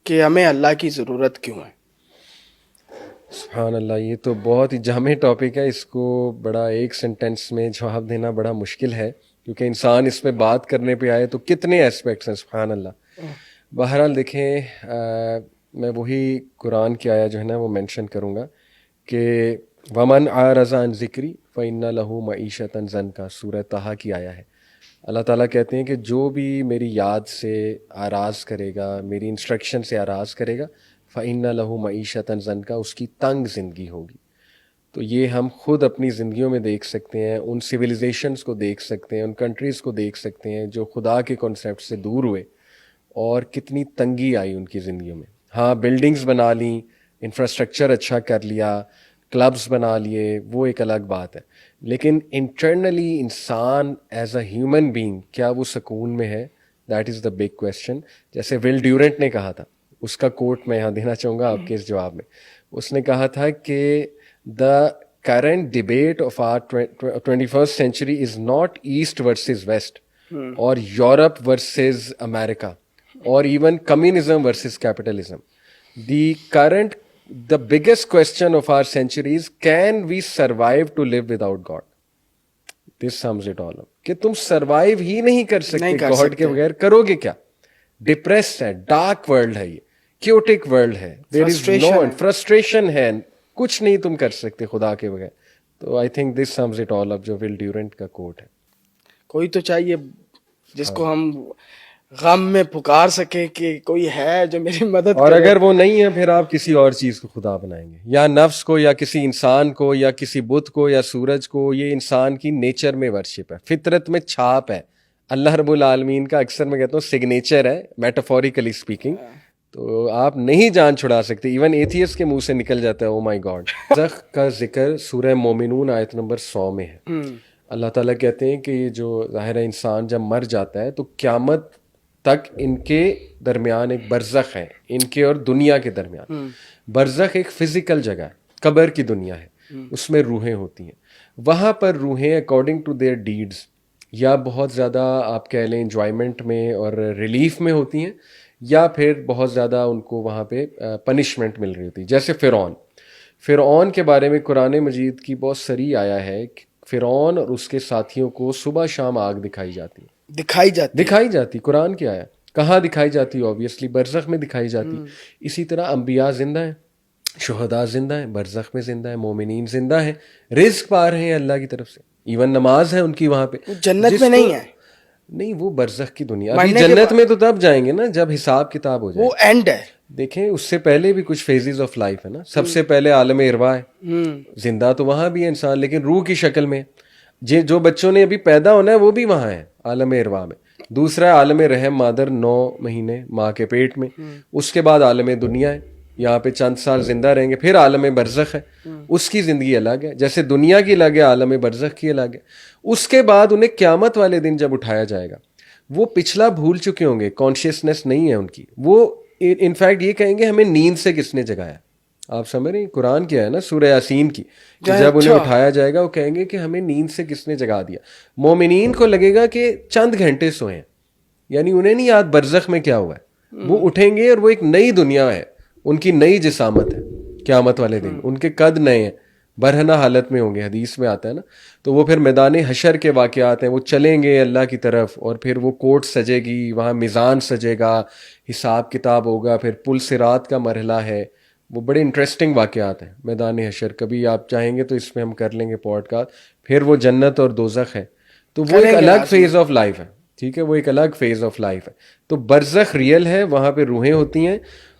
کہ ہمیں اللہ کی ضرورت کیوں ہے؟ سبحان اللہ، یہ تو بہت ہی جامع ٹاپک ہے. اس کو بڑا ایک سینٹینس میں جواب دینا بڑا مشکل ہے، کیونکہ انسان اس پہ بات کرنے پہ آئے تو کتنے اسپیکٹس ہیں. سبحان اللہ. بہرحال دیکھیں، میں وہی قرآن کی آیا جو ہے نا وہ مینشن کروں گا کہ ومن اعرض عن ذکری فإن لہ معیشۃ ضنکا، سورہ طٰہٰ کی آیا ہے. اللہ تعالیٰ کہتے ہیں کہ جو بھی میری یاد سے آراز کرے گا، میری انسٹرکشن سے آراز کرے گا، فإن لہ معیشۃ ضنکا، اس کی تنگ زندگی ہوگی. تو یہ ہم خود اپنی زندگیوں میں دیکھ سکتے ہیں، ان سویلائزیشنس کو دیکھ سکتے ہیں، ان کنٹریز کو دیکھ سکتے ہیں جو خدا کے کانسیپٹ سے دور ہوئے اور کتنی تنگی آئی ان کی زندگیوں میں. ہاں، بلڈنگز بنا لیں، انفراسٹرکچر اچھا کر لیا، کلبز بنا لیے، وہ ایک الگ بات ہے، لیکن انٹرنلی انسان ایز اے ہیومن بینگ کیا وہ سکون میں ہے؟ That is the big question. جیسے ول ڈیورنٹ نے کہا تھا، اس کا کوٹ میں یہاں دینا چاہوں گا آپ کے اس جواب میں. اس نے کہا تھا کہ the current debate of our 21st century is not east versus west اور یورپ ورسز امیریکا اور even communism versus capitalism. The biggest question of our century is, can we survive to live without God? This sums it all up. کہ تم survive ہی نہیں کر سکتے God کے بغیر، کرو گے کیا؟ ڈپریسڈ ہے، ڈارک ورلڈ ہے، یہ کیوٹک ورلڈ ہے، دیر از نو فرسٹریشن ہے، کچھ نہیں تم کر سکتے خدا کے بغیر. تو I think this sums it all up, جو ول ڈیورنٹ کا کوٹ ہے. کوئی تو چاہیے جس کو ہم غم میں پکار سکے کہ کوئی ہے جو میری مدد اور اگر وہ نہیں ہے، پھر آپ کسی اور چیز کو خدا بنائیں گے، یا نفس کو، یا کسی انسان کو، یا کسی بت کو، یا سورج کو. یہ انسان کی نیچر میں ورشپ ہے، فطرت میں چھاپ ہے. اللہ رب العالمین کا اکثر میں کہتا ہوں سگنیچر ہے، میٹافوریکلی اسپیکنگ. تو آپ نہیں جان چھڑا سکتے. ایون ایتھیسٹ کے منہ سے نکل جاتا ہے او مائی گاڈ. برزخ کا ذکر سورہ مومنون آیت نمبر 100 میں ہے. اللہ تعالیٰ کہتے ہیں کہ یہ جو ظاہر ہے انسان جب مر جاتا ہے تو قیامت تک ان کے درمیان ایک برزخ ہے، ان کے اور دنیا کے درمیان. برزخ ایک فزیکل جگہ ہے، قبر کی دنیا ہے، اس میں روحیں ہوتی ہیں. وہاں پر روحیں اکارڈنگ ٹو دیئر ڈیڈز یا بہت زیادہ آپ کہہ لیں انجوائمنٹ میں اور ریلیف میں ہوتی ہیں، یا پھر بہت زیادہ ان کو وہاں پہ پنشمنٹ مل رہی ہوتی ہے. جیسے فرعون کے بارے میں قرآن مجید کی بہت صریح آیا ہے کہ فرعون اور اس کے ساتھیوں کو صبح شام آگ دکھائی جاتی. قرآن کی آیا. کہاں دکھائی جاتی؟ اوبیسلی برزخ میں دکھائی جاتی. اسی طرح انبیاء زندہ ہیں، شہداء زندہ ہیں، برزخ میں زندہ ہیں، مومنین زندہ ہیں، رزق پا رہے ہیں اللہ کی طرف سے. ایون نماز ہے ان کی وہاں پہ. جنت میں نہیں ہے، نہیں، وہ برزخ کی دنیا. ابھی جنت میں تو تب جائیں گے نا جب حساب کتاب ہو جائے، وہ اینڈ ہے. دیکھیں اس سے پہلے بھی کچھ فیزز آف لائف ہے نا. سب سے پہلے عالم ارواح ہے، زندہ تو وہاں بھی ہے انسان لیکن روح کی شکل میں. جو بچوں نے ابھی پیدا ہونا ہے وہ بھی وہاں ہے عالم ارواح میں. دوسرا عالم رحم، مادر 9 مہینے ماں کے پیٹ میں. اس کے بعد عالم دنیا ہے، یہاں پہ چند سال زندہ رہیں گے. پھر عالم برزخ ہے، اس کی زندگی الگ ہے. جیسے دنیا کی الگ ہے، عالم برزخ کی الگ ہے. اس کے بعد انہیں قیامت والے دن جب اٹھایا جائے گا، وہ پچھلا بھول چکے ہوں گے، کانشیسنیس نہیں ہے ان کی. وہ انفیکٹ یہ کہیں گے ہمیں نیند سے کس نے جگایا. آپ سمجھ رہے ہیں قرآن کیا ہے نا، سورہ یاسین کی، کہ جب انہیں اٹھایا جائے گا وہ کہیں گے کہ ہمیں نیند سے کس نے جگا دیا. مومنین کو لگے گا کہ چند گھنٹے سوئے ہیں، یعنی انہیں نہیں یاد برزخ میں کیا ہوا ہے. وہ اٹھیں گے اور وہ ایک نئی دنیا ہے، ان کی نئی جسامت ہے قیامت والے دن. ان کے قد نئے ہیں، برہنہ حالت میں ہوں گے، حدیث میں آتا ہے نا. تو وہ پھر میدان حشر کے واقعات ہیں، وہ چلیں گے اللہ کی طرف اور پھر وہ کوٹ سجے گی، وہاں میزان سجے گا، حساب کتاب ہوگا، پھر پل صراط کا مرحلہ ہے. وہ بڑے انٹرسٹنگ واقعات ہیں میدان حشر. کبھی آپ چاہیں گے تو اس میں ہم کر لیں گے پوڈ کاسٹ. پھر وہ جنت اور دوزخ ہے، تو وہ ایک الگ فیز آف لائف ہے. ٹھیک ہے، وہ ایک الگ فیز آف لائف ہے. تو برزخ ریئل ہے، وہاں پہ روحیں ہوتی ہیں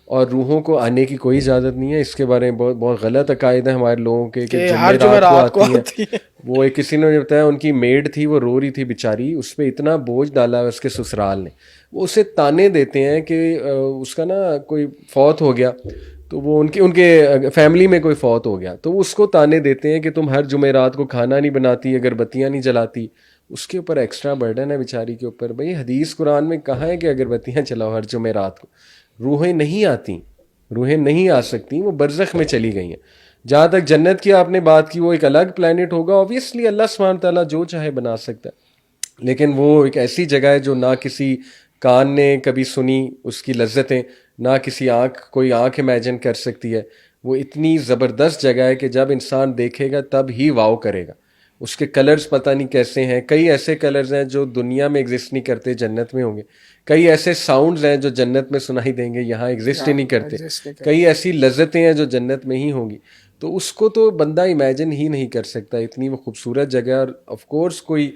اور روحوں کو آنے کی کوئی اجازت نہیں ہے. اس کے بارے میں بہت غلط عقائد ہیں ہمارے لوگوں کے کہ جمعرات کو آتی ہیں. وہ ایک کسی نے بتایا ان کی میڈ تھی، وہ رو رہی تھی بیچاری، اس پہ اتنا بوجھ ڈالا اس کے سسرال نے. وہ اسے تانے دیتے ہیں کہ اس کا نا کوئی فوت ہو گیا، تو وہ ان کے فیملی میں کوئی فوت ہو گیا تو اس کو تانے دیتے ہیں کہ تم ہر جمعرات کو کھانا نہیں بناتی، اگر بتیاں نہیں جلاتی. اس کے اوپر ایکسٹرا برڈن ہے بیچاری کے اوپر. بھائی حدیث قرآن میں کہا ہے کہ اگر بتیاں چلاؤ ہر جمعرات کو. روحیں نہیں آتی، روحیں نہیں آ سکتی، وہ برزخ میں چلی گئی ہیں. جہاں تک جنت کی آپ نے بات کی، وہ ایک الگ پلانٹ ہوگا. اوبیسلی اللہ سبحانہ تعالیٰ جو چاہے بنا سکتا ہے، لیکن وہ ایک ایسی جگہ ہے جو نہ کسی کان نے کبھی سنی اس کی لذتیں، نہ کسی کوئی آنکھ امیجن کر سکتی ہے. وہ اتنی زبردست جگہ ہے کہ جب انسان دیکھے گا تب ہی واؤ کرے گا. اس کے کلرز پتہ نہیں کیسے ہیں، کئی ایسے کلرز ہیں جو دنیا میں ایگزسٹ نہیں کرتے، جنت میں ہوں گے. کئی ایسے ساؤنڈز ہیں جو جنت میں سنائی دیں گے، یہاں ایگزسٹ ہی نہیں کرتے. کئی ایسی لذتیں ہیں جو جنت میں ہی ہوں گی. تو اس کو تو بندہ امیجن ہی نہیں کر سکتا، اتنی وہ خوبصورت جگہ. اور آف کورس کوئی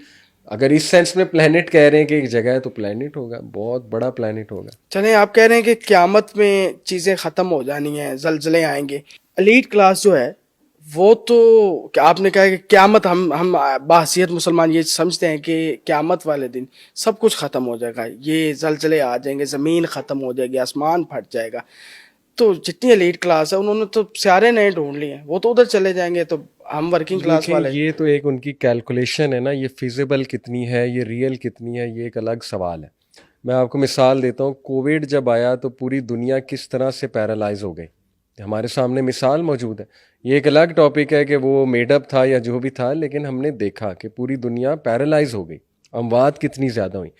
اگر اس سینس میں پلانٹ کہہ رہے ہیں کہ ایک جگہ ہے تو پلانٹ ہوگا، بہت بڑا پلانٹ ہوگا. چلیں آپ کہہ رہے ہیں کہ قیامت میں چیزیں ختم ہو جانی ہیں، زلزلے آئیں گے. ایلیٹ کلاس جو ہے وہ تو آپ نے کہا کہ قیامت، ہم بحیثیت مسلمان یہ سمجھتے ہیں کہ قیامت والے دن سب کچھ ختم ہو جائے گا، یہ زلزلے آ جائیں گے، زمین ختم ہو جائے گی، آسمان پھٹ جائے گا. تو جتنی ایلیٹ کلاس ہے انہوں نے تو سیارے نئے ڈھونڈ لیے ہیں، وہ تو ادھر چلے جائیں گے. تو ہم ورکنگ کلاس والے، یہ تو ایک ان کی کیلکولیشن ہے نا، یہ فیزیبل کتنی ہے، یہ ریئل کتنی ہے، یہ ایک الگ سوال ہے. میں آپ کو مثال دیتا ہوں. کووڈ جب آیا تو پوری دنیا کس طرح سے پیرالائز ہو گئی، ہمارے سامنے مثال موجود ہے. یہ ایک الگ ٹاپک ہے کہ وہ میڈ اپ تھا یا جو بھی تھا، لیکن ہم نے دیکھا کہ پوری دنیا پیرالائز ہو گئی، اموات کتنی زیادہ ہوئی.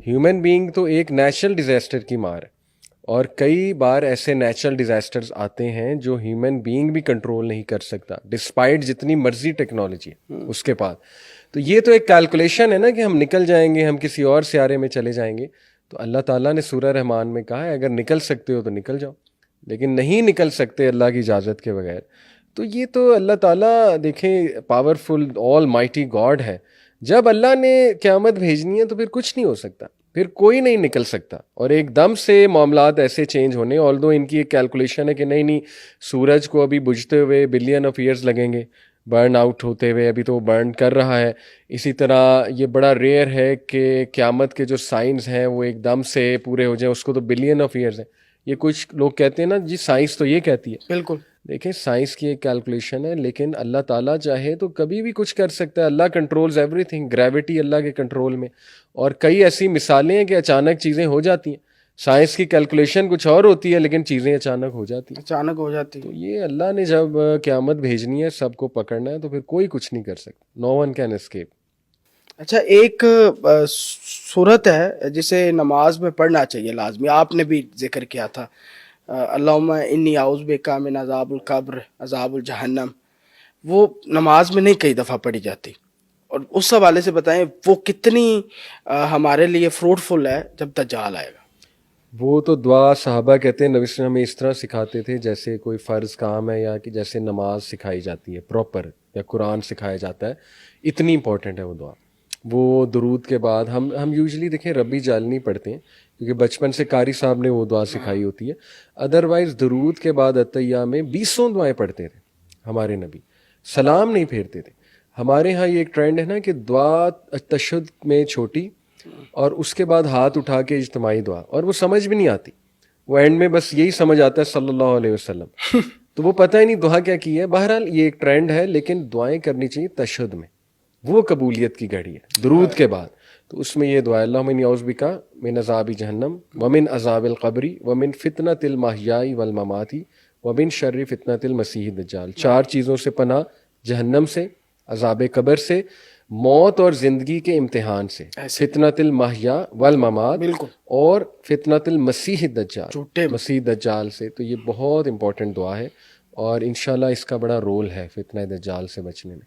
ہیومن بینگ تو ایک نیچرل ڈیزاسٹر کی مار ہے، اور کئی بار ایسے نیچرل ڈیزاسٹرز آتے ہیں جو ہیومن بینگ بھی کنٹرول نہیں کر سکتا، ڈسپائٹ جتنی مرضی ٹیکنالوجی ہے اس کے پاس. تو یہ تو ایک کیلکولیشن ہے نا کہ ہم نکل جائیں گے، ہم کسی اور سیارے میں چلے جائیں گے. تو اللہ تعالیٰ نے سورہ رحمان میں کہا ہے اگر نکل سکتے ہو تو نکل جاؤ، لیکن نہیں نکل سکتے اللہ کی اجازت کے بغیر. تو یہ تو اللہ تعالیٰ دیکھیں پاورفل آل مائٹی گاڈ ہے. جب اللہ نے قیامت بھیجنی ہے تو پھر کچھ نہیں ہو سکتا، پھر کوئی نہیں نکل سکتا. اور ایک دم سے معاملات ایسے چینج ہونے، آلدو ان کی ایک کیلکولیشن ہے کہ نہیں سورج کو ابھی بجھتے ہوئے بلین آف ایئرز لگیں گے، برن آؤٹ ہوتے ہوئے، ابھی تو وہ برن کر رہا ہے. اسی طرح یہ بڑا ریئر ہے کہ قیامت کے جو سائنز ہیں وہ ایک دم سے پورے ہو جائیں، اس کو تو بلین آف ایئرز ہیں. یہ کچھ لوگ کہتے ہیں نا جی سائنس تو یہ کہتی ہے. بالکل دیکھیں سائنس کی ایک کیلکولیشن ہے، لیکن اللہ تعالیٰ چاہے تو کبھی بھی کچھ کر سکتا ہے. اللہ کنٹرولز ایوری تھنگ، گریوٹی اللہ کے کنٹرول میں. اور کئی ایسی مثالیں ہیں کہ اچانک چیزیں ہو جاتی ہیں. سائنس کی کیلکولیشن کچھ اور ہوتی ہے لیکن چیزیں اچانک ہو جاتی ہیں. اچانک ہو جاتی. تو یہ اللہ نے جب قیامت بھیجنی ہے، سب کو پکڑنا ہے، تو پھر کوئی کچھ نہیں کر سکتا. نو ون کین اسکیپ. اچھا، ایک صورت ہے جسے نماز میں پڑھنا چاہیے لازمی، آپ نے بھی ذکر کیا تھا، اللہم انی اعوذ بک من عذاب القبر عذاب الجہنم. وہ نماز میں نہیں کئی دفعہ پڑھی جاتی، اور اس حوالے سے بتائیں وہ کتنی ہمارے لیے فروٹفل ہے جب دجال آئے گا. وہ تو دعا صحابہ کہتے ہیں نبی صلی اللہ علیہ وسلم ہمیں اس طرح سکھاتے تھے جیسے کوئی فرض کام ہے، یا کہ جیسے نماز سکھائی جاتی ہے پراپر، یا قرآن سکھایا جاتا ہے. اتنی امپورٹنٹ ہے وہ دعا. وہ درود کے بعد ہم یوزلی دیکھیں ربی جالنی پڑھتے ہیں کیونکہ بچپن سے قاری صاحب نے وہ دعا سکھائی ہوتی ہے. ادروائز درود کے بعد عطیہ میں 20 دعائیں پڑھتے تھے ہمارے نبی، سلام نہیں پھیرتے تھے. ہمارے ہاں یہ ایک ٹرینڈ ہے نا کہ دعا تشہد میں چھوٹی، اور اس کے بعد ہاتھ اٹھا کے اجتماعی دعا، اور وہ سمجھ بھی نہیں آتی. وہ اینڈ میں بس یہی سمجھ آتا ہے صلی اللہ علیہ وسلم، تو وہ پتہ ہی نہیں دعا کیا کی ہے. بہرحال یہ ایک ٹرینڈ ہے، لیکن دعائیں کرنی چاہیے تشہد میں، وہ قبولیت کی گھڑی ہے درود کے بعد. تو اس میں یہ دعا اللہم انی اعوذ بک من عذاب جہنم ومن عذاب القبر ومن فتنۃ المحیاء والممات ومن شر فتنۃ المسیح الدجال. 4 چیزوں سے پناہ، جہنم سے، عذاب قبر سے، موت اور زندگی کے امتحان سے، فتنۃ المحیاء والممات، اور فتنۃ المسیح الدجال، مسیح دجال سے. تو یہ بہت امپورٹنٹ دعا ہے، اور انشاءاللہ اس کا بڑا رول ہے فتنہ دجال سے بچنے میں.